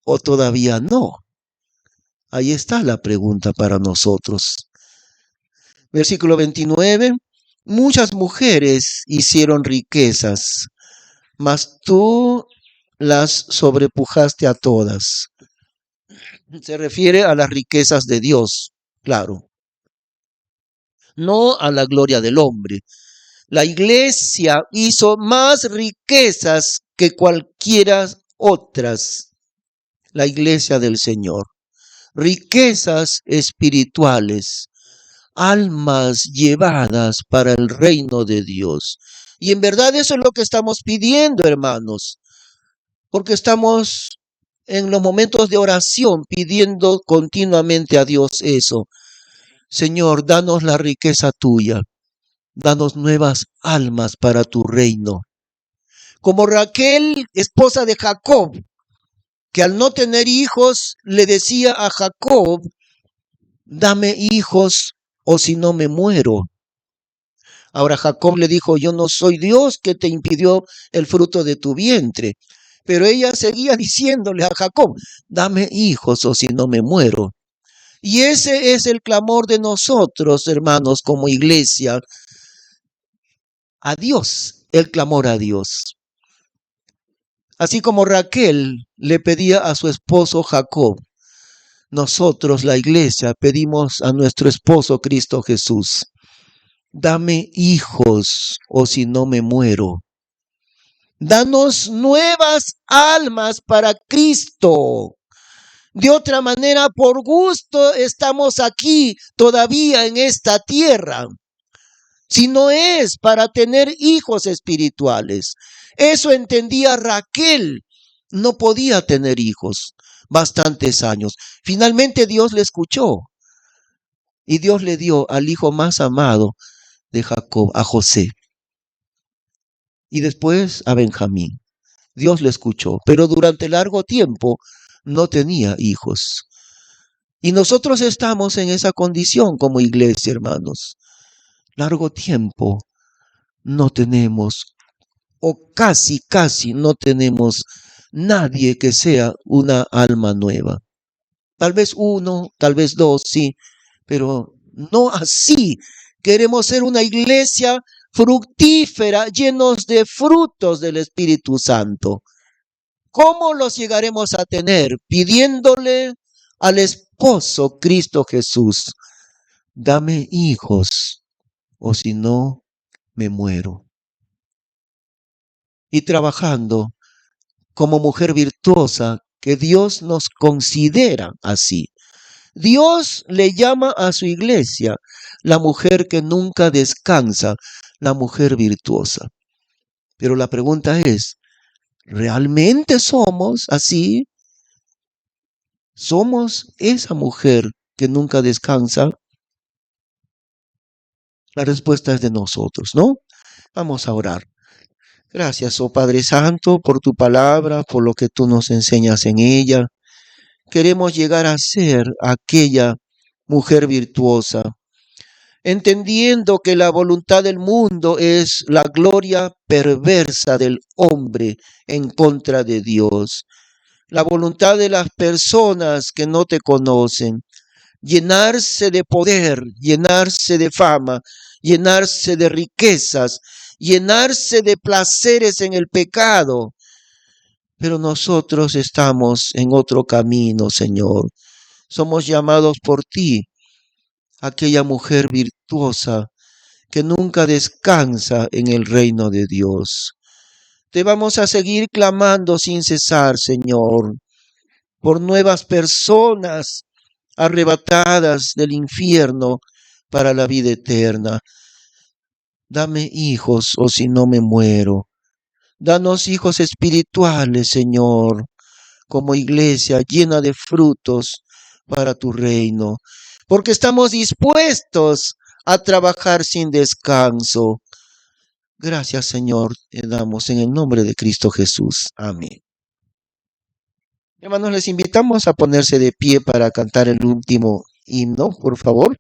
o todavía no? Ahí está la pregunta para nosotros. Versículo 29. Muchas mujeres hicieron riquezas, mas tú las sobrepujaste a todas. Se refiere a las riquezas de Dios, claro. No a la gloria del hombre. La iglesia hizo más riquezas que cualquiera otras. La iglesia del Señor. Riquezas espirituales, almas llevadas para el reino de Dios. Y en verdad eso es lo que estamos pidiendo, hermanos, porque estamos en los momentos de oración pidiendo continuamente a Dios eso. Señor, danos la riqueza tuya, danos nuevas almas para tu reino. Como Raquel, esposa de Jacob, que al no tener hijos le decía a Jacob, dame hijos o si no me muero. Ahora Jacob le dijo, yo no soy Dios que te impidió el fruto de tu vientre. Pero ella seguía diciéndole a Jacob, dame hijos o si no me muero. Y ese es el clamor de nosotros, hermanos, como iglesia. A Dios, el clamor a Dios. Así como Raquel le pedía a su esposo Jacob, nosotros, la iglesia, pedimos a nuestro esposo Cristo Jesús: dame hijos o si no me muero. Danos nuevas almas para Cristo. De otra manera, por gusto estamos aquí todavía en esta tierra. Si no es para tener hijos espirituales. Eso entendía Raquel. No podía tener hijos bastantes años. Finalmente Dios le escuchó y Dios le dio al hijo más amado de Jacob, a José, y después a Benjamín. Dios le escuchó, pero durante largo tiempo no tenía hijos. Y nosotros estamos en esa condición como iglesia, hermanos. Largo tiempo no tenemos, o casi no tenemos nadie que sea una alma nueva. Tal vez uno, tal vez dos, sí, pero no así. Queremos ser una iglesia fructífera, llenos de frutos del Espíritu Santo. ¿Cómo los llegaremos a tener? Pidiéndole al esposo Cristo Jesús: dame hijos, o si no, me muero. Y trabajando como mujer virtuosa, que Dios nos considera así. Dios le llama a su iglesia la mujer que nunca descansa, la mujer virtuosa. Pero la pregunta es, ¿realmente somos así? ¿Somos esa mujer que nunca descansa? La respuesta es de nosotros, ¿no? Vamos a orar. Gracias, oh Padre Santo, por tu palabra, por lo que tú nos enseñas en ella. Queremos llegar a ser aquella mujer virtuosa, entendiendo que la voluntad del mundo es la gloria perversa del hombre en contra de Dios. La voluntad de las personas que no te conocen, llenarse de poder, llenarse de fama, llenarse de riquezas, llenarse de placeres en el pecado. Pero nosotros estamos en otro camino, Señor. Somos llamados por ti, aquella mujer virtuosa que nunca descansa en el reino de Dios. Te vamos a seguir clamando sin cesar, Señor, por nuevas personas arrebatadas del infierno para la vida eterna. Dame hijos, o si no me muero. Danos hijos espirituales, Señor, como iglesia llena de frutos para tu reino, porque estamos dispuestos a trabajar sin descanso. Gracias, Señor, te damos en el nombre de Cristo Jesús. Amén. Hermanos, les invitamos a ponerse de pie para cantar el último himno, por favor.